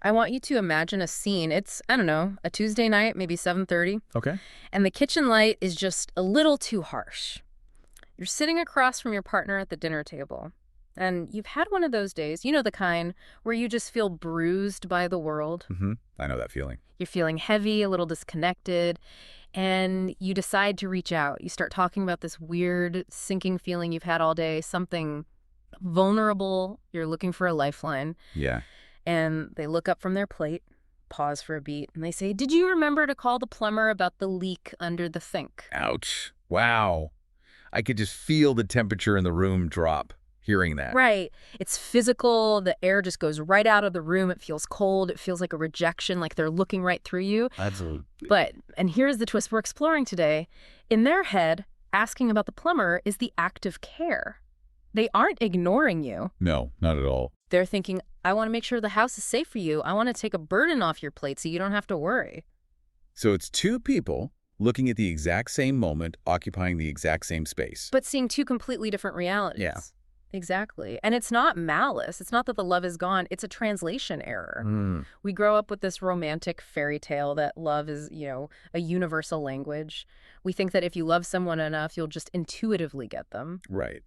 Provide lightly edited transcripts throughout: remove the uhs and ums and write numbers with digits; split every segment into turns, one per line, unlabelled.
I want you to imagine a scene. It's, I don't know, a Tuesday night, maybe 7:30,
Okay.
and the kitchen light is just a little too harsh. You're sitting across from your partner at the dinner table, and you've had one of those days, you know, the kind where you just feel bruised by the world.
I know that feeling.
You're feeling heavy, a little disconnected, and you decide to reach out. You start talking about this weird sinking feeling you've had all day, something vulnerable. You're looking for a lifeline.
Yeah.
And they look up from their plate, pause for a beat, and they say, "Did you remember to call the plumber about the leak under the sink?"
Ouch. Wow. I could just feel the temperature in the room drop hearing that.
Right. It's physical. The air just goes right out of the room. It feels cold. It feels like a rejection, like they're looking right through you.
Absolutely.
But, and here's the twist we're exploring today. In their head, asking about the plumber is the act of care. They aren't ignoring you.
No, not at all.
They're thinking, I want to make sure the house is safe for you. I want to take a burden off your plate so you don't have to worry.
So it's two people looking at the exact same moment, occupying the exact same space.
But seeing two completely different realities.
Yeah.
Exactly. And it's not malice. It's not that the love is gone. It's a translation error. We grow up with this romantic fairy tale that love is, you know, a universal language. We think that if you love someone enough, you'll just intuitively get them.
Right.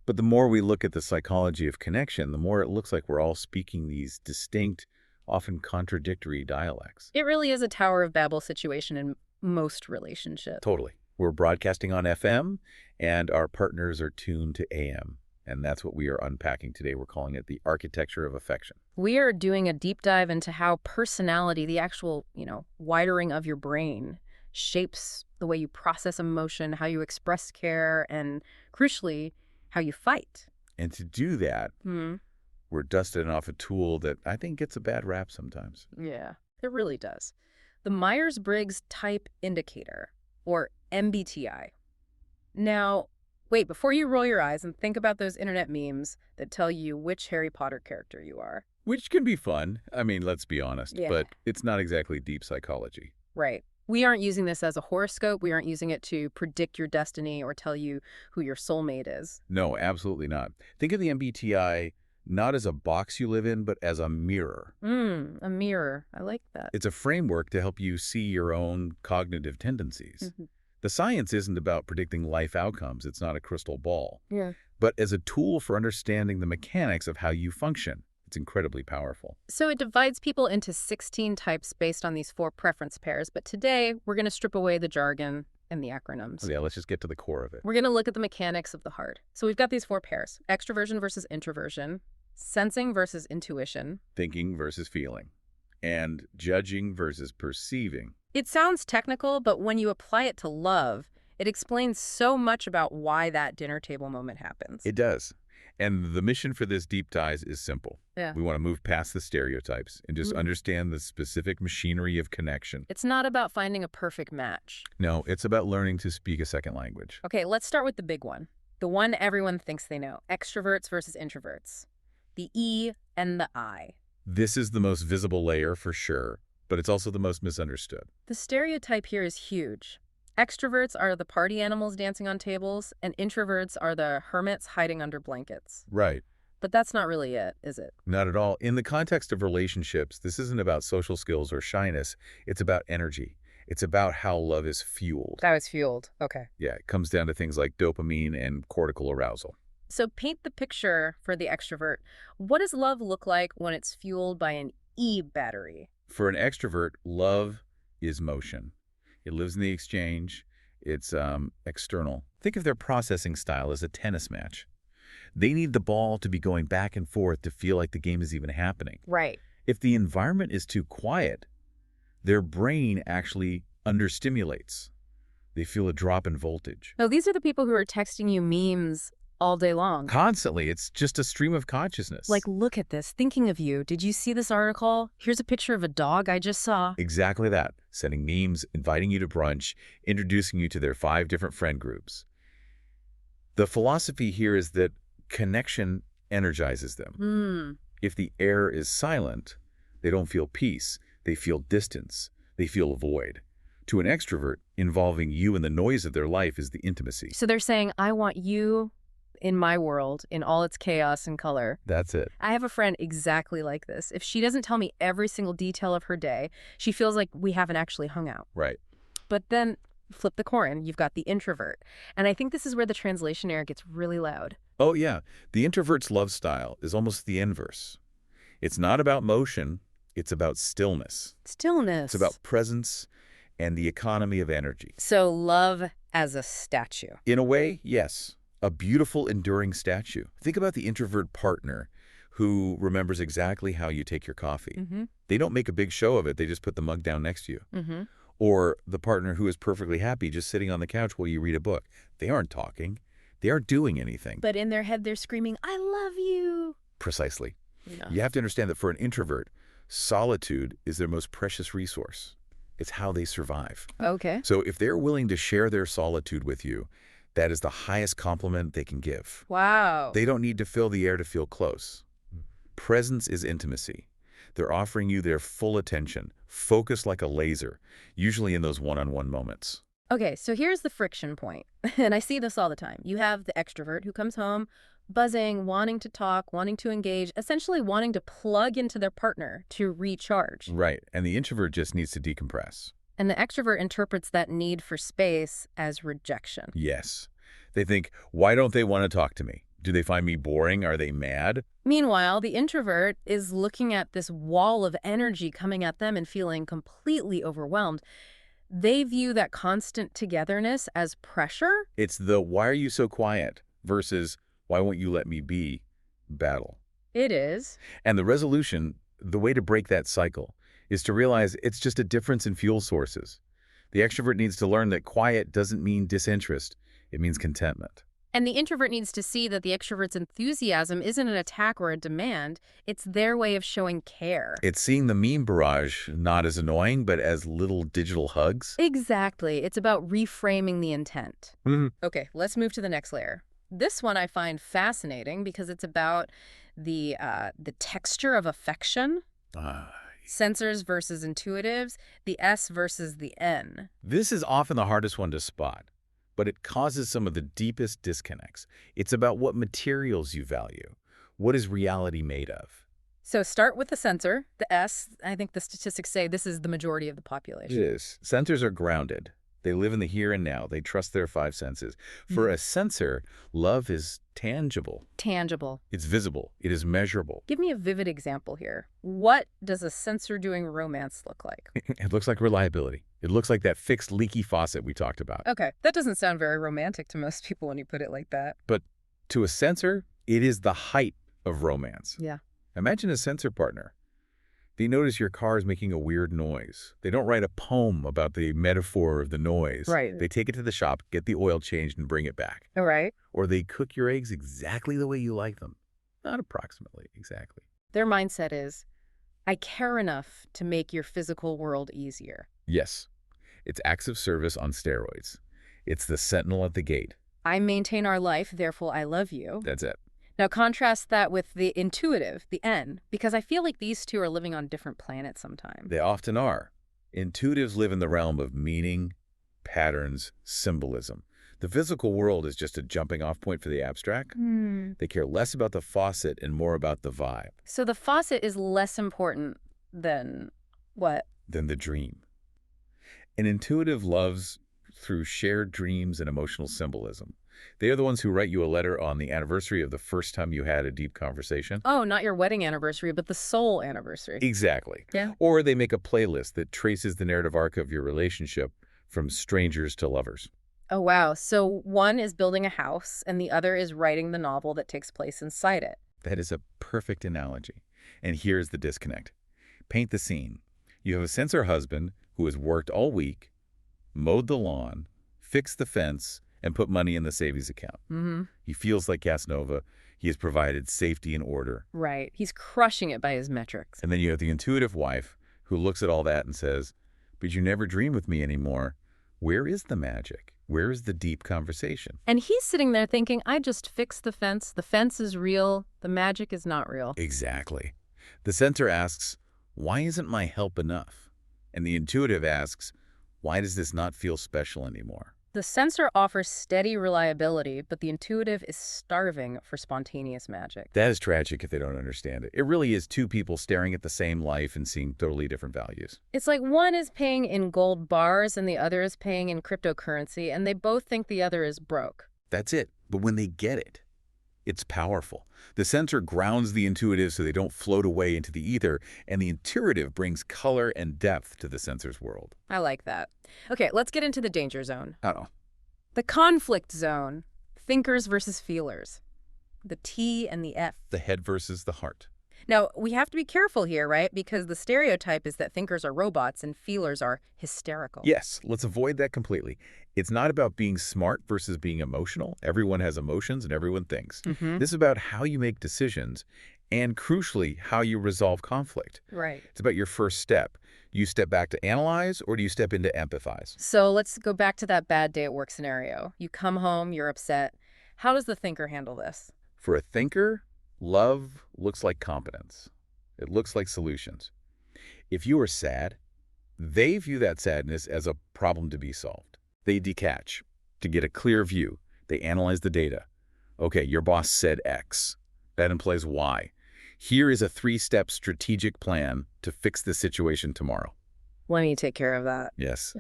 But the more we look at the psychology of connection, the more it looks like we're all speaking these distinct, often contradictory dialects.
It really is a Tower of Babel situation in most relationships.
Totally. We're broadcasting on FM, and our partners are tuned to AM. And that's what we are unpacking today. We're calling it the architecture of affection.
We are doing a deep dive into how personality, the actual, you know, wiring of your brain, shapes the way you process emotion, how you express care, and crucially, how you fight.
And to do that, we're dusting off a tool that I think gets a bad rap sometimes.
Yeah, it really does. The Myers-Briggs Type Indicator, or MBTI. Now, wait, before you roll your eyes and think about those internet memes that tell you which Harry Potter character you are.
Which can be fun. I mean, let's be honest,
Yeah.
but it's not exactly deep psychology.
Right. We aren't using this as a horoscope. We aren't using it to predict your destiny or tell you who your soulmate is.
No, absolutely not. Think of the MBTI not as a box you live in, but as a mirror.
A mirror. I like that.
It's a framework to help you see your own cognitive tendencies. The science isn't about predicting life outcomes. It's not a crystal ball.
Yeah.
But as a tool for understanding the mechanics of how you function. It's incredibly powerful.
So it divides people into 16 types based on these 4 preference pairs. But today, we're going to strip away the jargon and the acronyms.
Yeah, let's just get to the core of it.
We're going to look at the mechanics of the heart. So we've got these 4 pairs: extroversion versus introversion, sensing versus intuition,
Thinking versus feeling, and judging versus perceiving.
It sounds technical, but when you apply it to love, it explains so much about why that dinner table moment happens.
It does. And the mission for this deep dive is simple.
Yeah.
We want to move past the stereotypes and just understand the specific machinery of connection.
It's not about finding a perfect match.
No, it's about learning to speak a second language.
Okay, let's start with the big one. The one everyone thinks they know. Extroverts versus introverts. The E and the I.
This is the most visible layer for sure, but it's also the most misunderstood.
The stereotype here is huge. Extroverts are the party animals dancing on tables, and introverts are the hermits hiding under blankets.
Right.
But that's not really it, is it?
Not at all. In the context of relationships, this isn't about social skills or shyness. It's about energy. It's about how love is fueled.
That was fueled. Okay.
Yeah, it comes down to things like dopamine and cortical arousal.
So paint the picture for the extrovert. What does love look like when it's fueled by an E battery?
For an extrovert, love is motion. It lives in the exchange. It's external. Think of their processing style as a tennis match. They need the ball to be going back and forth to feel like the game is even happening.
Right.
If the environment is too quiet, their brain actually understimulates. They feel a drop in voltage.
No, these are the people who are texting you memes all day long.
Constantly. It's just a stream of consciousness.
Like, look at this. Thinking of you. Did you see this article? Here's a picture of a dog I just saw.
Exactly that. Sending memes, inviting you to brunch, introducing you to their 5 different friend groups. The philosophy here is that connection energizes them. If the air is silent, they don't feel peace. They feel distance. They feel a void. To an extrovert, involving you in the noise of their life is the intimacy.
So they're saying, I want you in my world, in all its chaos and color.
That's it.
I have a friend exactly like this. If she doesn't tell me every single detail of her day, she feels like we haven't actually hung out.
Right.
But then flip the coin, you've got the introvert. And I think this is where the translation error gets really loud.
Oh, yeah. The introvert's love style is almost the inverse. It's not about motion. It's about stillness.
Stillness.
It's about presence and the economy of energy.
So love as a statue.
In a way, yes. A beautiful, enduring statue. Think about the introvert partner who remembers exactly how you take your coffee.
Mm-hmm.
They don't make a big show of it. They just put the mug down next to you.
Mm-hmm.
Or the partner who is perfectly happy just sitting on the couch while you read a book. They aren't talking. They aren't doing anything.
But in their head, they're screaming, I love you.
Precisely.
Yeah.
You have to understand that for an introvert, solitude is their most precious resource. It's how they survive.
Okay.
So if they're willing to share their solitude with you, that is the highest compliment they can give.
Wow.
They don't need to fill the air to feel close. Presence is intimacy. They're offering you their full attention, focused like a laser, usually in those one-on-one moments.
Okay, so here's the friction point. And I see this all the time. You have the extrovert who comes home buzzing, wanting to talk, wanting to engage, essentially wanting to plug into their partner to recharge.
Right, and the introvert just needs to decompress.
And the extrovert interprets that need for space as rejection.
Yes. They think, why don't they want to talk to me? Do they find me boring? Are they mad?
Meanwhile, the introvert is looking at this wall of energy coming at them and feeling completely overwhelmed. They view that constant togetherness as pressure.
It's the why are you so quiet versus why won't you let me be battle.
It is.
And the resolution, the way to break that cycle, is to realize it's just a difference in fuel sources. The extrovert needs to learn that quiet doesn't mean disinterest. It means contentment.
And the introvert needs to see that the extrovert's enthusiasm isn't an attack or a demand. It's their way of showing care.
It's seeing the meme barrage not as annoying, but as little digital hugs.
Exactly. It's about reframing the intent.
Mm-hmm.
Okay, let's move to the next layer. This one I find fascinating because it's about the texture of affection. Sensors versus intuitives, the S versus the N.
This is often the hardest one to spot, but it causes some of the deepest disconnects. It's about what materials you value. What is reality made of?
So start with the sensor, the S. I think the statistics say this is the majority of the population.
It is. Sensors are grounded. They live in the here and now. They trust their five senses. For a sensor, love is tangible.
Tangible.
It's visible. It is measurable.
Give me a vivid example here. What does a sensor doing romance look like?
It looks like reliability. It looks like that fixed leaky faucet we talked about.
Okay, that doesn't sound very romantic to most people when you put it like that.
But to a sensor, it is the height of romance.
Yeah.
Imagine a sensor partner. They notice your car is making a weird noise. They don't write a poem about the metaphor of the noise.
Right.
They take it to the shop, get the oil changed, and bring it back.
All right.
Or they cook your eggs exactly the way you like them. Not approximately, exactly.
Their mindset is, I care enough to make your physical world easier.
Yes. It's acts of service on steroids. It's the sentinel at the gate.
I maintain our life, therefore I love you.
That's it.
Now contrast that with the intuitive, the N, because I feel like these two are living on different planets sometimes.
They often are. Intuitives live in the realm of meaning, patterns, symbolism. The physical world is just a jumping off point for the abstract. They care less about the faucet and more about the vibe.
So the faucet is less important than what?
Than the dream. An intuitive loves through shared dreams and emotional symbolism. They are the ones who write you a letter on the anniversary of the first time you had a deep conversation.
Oh, not your wedding anniversary, but the soul anniversary.
Exactly.
Yeah.
Or they make a playlist that traces the narrative arc of your relationship from strangers to lovers.
Oh, wow. So one is building a house and the other is writing the novel that takes place inside it.
That is a perfect analogy. And here's the disconnect. Paint the scene. You have a sensor husband who has worked all week, mowed the lawn, fixed the fence, and put money in the savings account. He feels like Casanova. He has provided safety and order.
Right. He's crushing it by his metrics.
And then you have the intuitive wife who looks at all that and says, but you never dream with me anymore. Where is the magic? Where is the deep conversation?
And he's sitting there thinking, I just fixed the fence. The fence is real. The magic is not real.
Exactly. The sensor asks, why isn't my help enough? And the intuitive asks, why does this not feel special anymore?
The sensor offers steady reliability, but the intuitive is starving for spontaneous magic.
That is tragic if they don't understand it. It really is two people staring at the same life and seeing totally different values.
It's like one is paying in gold bars and the other is paying in cryptocurrency, and they both think the other is broke.
That's it. But when they get it, it's powerful. The sensor grounds the intuitive so they don't float away into the ether, and the intuitive brings color and depth to the sensor's world.
I like that. Okay, let's get into the danger zone.
Oh,
The conflict zone. Thinkers versus feelers. The T and the F.
the head versus the heart.
Now, we have to be careful here, right? Because the stereotype is that thinkers are robots and feelers are hysterical.
Yes, let's avoid that completely. It's not about being smart versus being emotional. Everyone has emotions and everyone thinks. This is about how you make decisions and, crucially, how you resolve conflict.
Right.
It's about your first step. You step back to analyze, or do you step into empathize?
So let's go back to that bad day at work scenario. You come home, you're upset. How does the thinker handle this?
For a thinker, love looks like competence. It looks like solutions. If you are sad, they view that sadness as a problem to be solved. They decatch to get a clear view. They analyze the data. Okay, your boss said X. That implies Y. Here is a 3-step strategic plan to fix this situation tomorrow.
Let me take care of that.
Yes.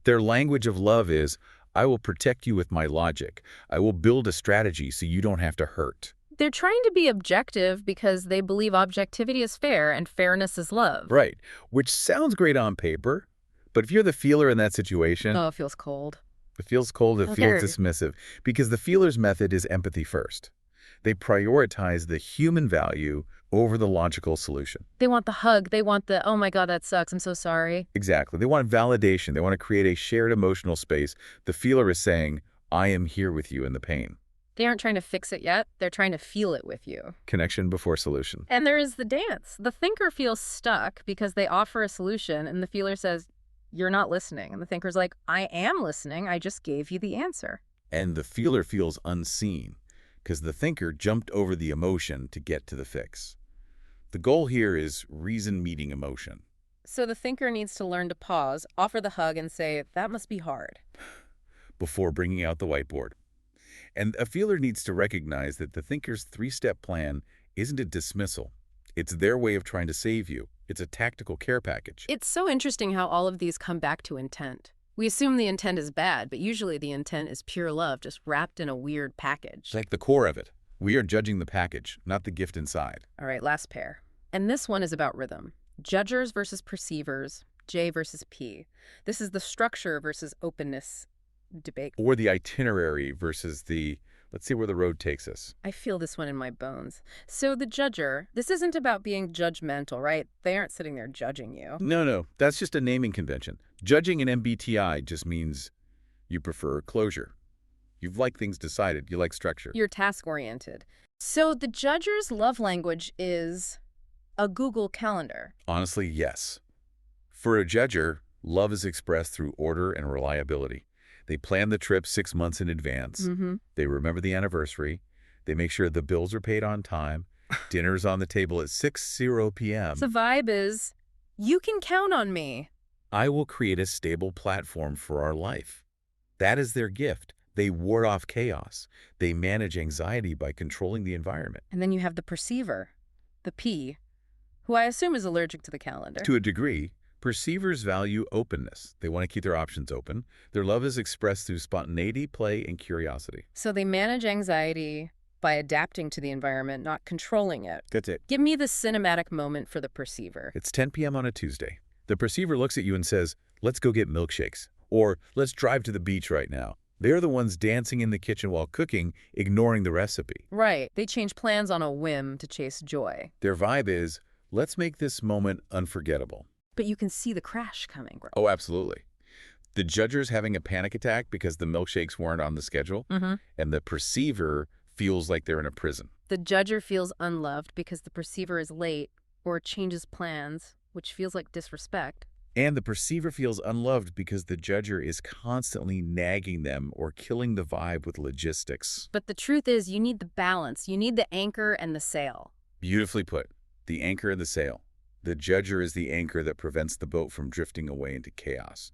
Their language of love is, I will protect you with my logic. I will build a strategy so you don't have to hurt.
They're trying to be objective because they believe objectivity is fair and fairness is love.
Right, which sounds great on paper, but if you're the feeler in that situation,
Oh, it feels cold.
it feels cold, it
Okay.
feels dismissive, because the feeler's method is empathy first. They prioritize the human value over the logical solution.
They want the hug. They want the, oh my God, that sucks. I'm so sorry.
Exactly. They want validation. They want to create a shared emotional space. The feeler is saying, I am here with you in the pain.
They aren't trying to fix it yet. They're trying to feel it with you.
Connection before solution.
And there is the dance. The thinker feels stuck because they offer a solution and the feeler says, you're not listening. And the thinker's like, I am listening. I just gave you the answer.
And the feeler feels unseen because the thinker jumped over the emotion to get to the fix. The goal here is reason meeting emotion.
So the thinker needs to learn to pause, offer the hug, and say, that must be hard.
Before bringing out the whiteboard. And a feeler needs to recognize that the thinker's 3-step plan isn't a dismissal. It's their way of trying to save you. It's a tactical care package.
It's so interesting how all of these come back to intent. We assume the intent is bad, but usually the intent is pure love, just wrapped in a weird package.
It's like the core of it. We are judging the package, not the gift inside.
All right, last pair. And this one is about rhythm. Judgers versus perceivers, J versus P. This is the structure versus openness debate.
Or the itinerary versus the, let's see where the road takes us.
I feel this one in my bones. So the judger, this isn't about being judgmental, right? They aren't sitting there judging you.
No, that's just a naming convention. Judging in MBTI just means you prefer closure. You like things decided. You like structure.
You're task-oriented. So the judger's love language is a Google Calendar.
Honestly, yes. For a judger, love is expressed through order and reliability. They plan the trip 6 months in advance. They remember the anniversary. They make sure the bills are paid on time. Dinner's on the table at 6:00 p.m.
The vibe is, you can count on me.
I will create a stable platform for our life. That is their gift. They ward off chaos. They manage anxiety by controlling the environment.
And then you have the perceiver, the P, who I assume is allergic to the calendar.
To a degree, perceivers value openness. They want to keep their options open. Their love is expressed through spontaneity, play, and curiosity.
So they manage anxiety by adapting to the environment, not controlling it.
That's it.
Give me the cinematic moment for the perceiver.
It's 10 p.m. on a Tuesday. The perceiver looks at you and says, let's go get milkshakes. Or let's drive to the beach right now. They're the ones dancing in the kitchen while cooking, ignoring the recipe.
Right. They change plans on a whim to chase joy.
Their vibe is, let's make this moment unforgettable.
But you can see the crash coming.
Oh, absolutely. The judger's having a panic attack because the milkshakes weren't on the schedule, and the perceiver feels like they're in a prison.
The judger feels unloved because the perceiver is late or changes plans, which feels like disrespect.
And the perceiver feels unloved because the judger is constantly nagging them or killing the vibe with logistics.
But the truth is, you need the balance. You need the anchor and the sail.
Beautifully put. The anchor and the sail. The judger is the anchor that prevents the boat from drifting away into chaos.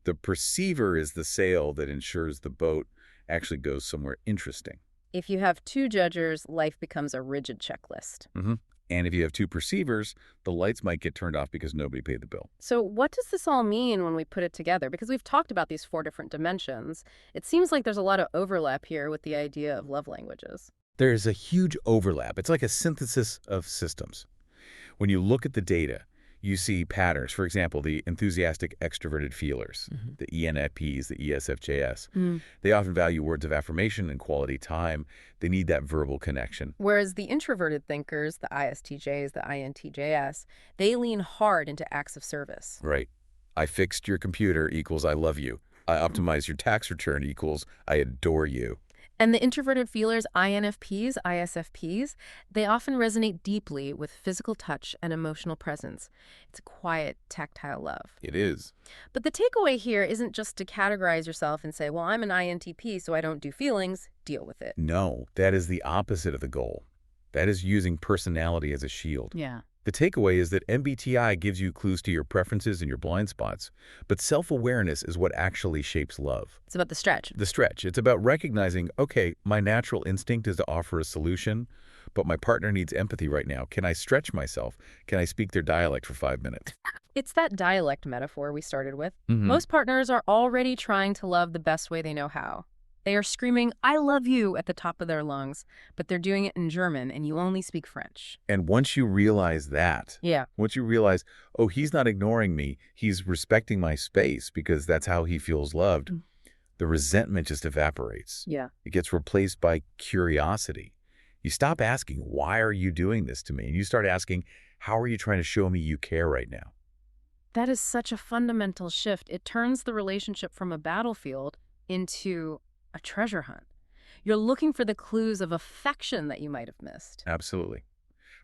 The perceiver is the sail that ensures the boat actually goes somewhere interesting.
If you have two judgers, life becomes a rigid checklist.
And if you have two perceivers, the lights might get turned off because nobody paid the bill.
So what does this all mean when we put it together? Because we've talked about these four different dimensions. It seems like there's a lot of overlap here with the idea of love languages.
There's a huge overlap. It's like a synthesis of systems. When you look at the data, you see patterns. For example, the enthusiastic extroverted feelers, the ENFPs, the ESFJS. They often value words of affirmation and quality time. They need that verbal connection.
Whereas the introverted thinkers, the ISTJs, the INTJs, they lean hard into acts of service.
Right. I fixed your computer equals I love you. I optimized your tax return equals I adore you.
And the introverted feelers, INFPs, ISFPs, they often resonate deeply with physical touch and emotional presence. It's a quiet, tactile love.
It is.
But the takeaway here isn't just to categorize yourself and say, well, I'm an INTP, so I don't do feelings. Deal with it.
No, that is the opposite of the goal. That is using personality as a shield.
Yeah.
The takeaway is that MBTI gives you clues to your preferences and your blind spots, but self-awareness is what actually shapes love.
It's about the stretch.
The stretch. It's about recognizing, okay, my natural instinct is to offer a solution, but my partner needs empathy right now. Can I stretch myself? Can I speak their dialect for 5 minutes?
It's that dialect metaphor we started with. Most partners are already trying to love the best way they know how. They are screaming, I love you, at the top of their lungs, but they're doing it in German and you only speak French.
And once you realize that, once you realize, oh, he's not ignoring me, he's respecting my space because that's how he feels loved, the resentment just evaporates. It gets replaced by curiosity. You stop asking, why are you doing this to me? And you start asking, how are you trying to show me you care right now?
That is such a fundamental shift. It turns the relationship from a battlefield into a treasure hunt. You're looking for the clues of affection that you might have missed.
Absolutely.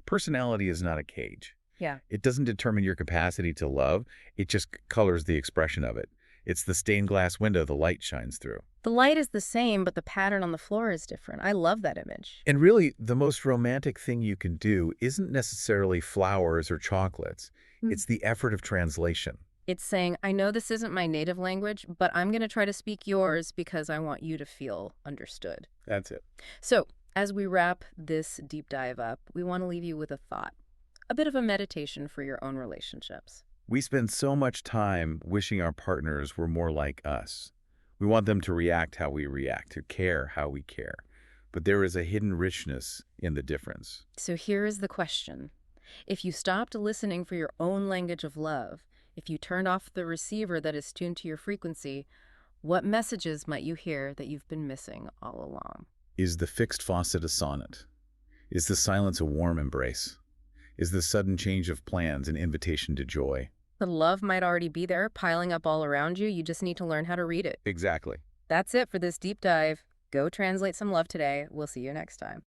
Personality is not a cage.
Yeah.
It doesn't determine your capacity to love. It just colors the expression of it. It's the stained glass window the light shines through.
The light is the same, but the pattern on the floor is different. I love that image.
And really, the most romantic thing you can do isn't necessarily flowers or chocolates. It's the effort of translation.
It's saying, I know this isn't my native language, but I'm going to try to speak yours because I want you to feel understood.
That's it.
So, as we wrap this deep dive up, we want to leave you with a thought, a bit of a meditation for your own relationships.
We spend so much time wishing our partners were more like us. We want them to react how we react, to care how we care. But there is a hidden richness in the difference.
So here is the question. If you stopped listening for your own language of love, if you turned off the receiver that is tuned to your frequency, what messages might you hear that you've been missing all along?
Is the fixed faucet a sonnet? Is the silence a warm embrace? Is the sudden change of plans an invitation to joy?
The love might already be there, piling up all around you. You just need to learn how to read it.
Exactly.
That's it for this deep dive. Go translate some love today. We'll see you next time.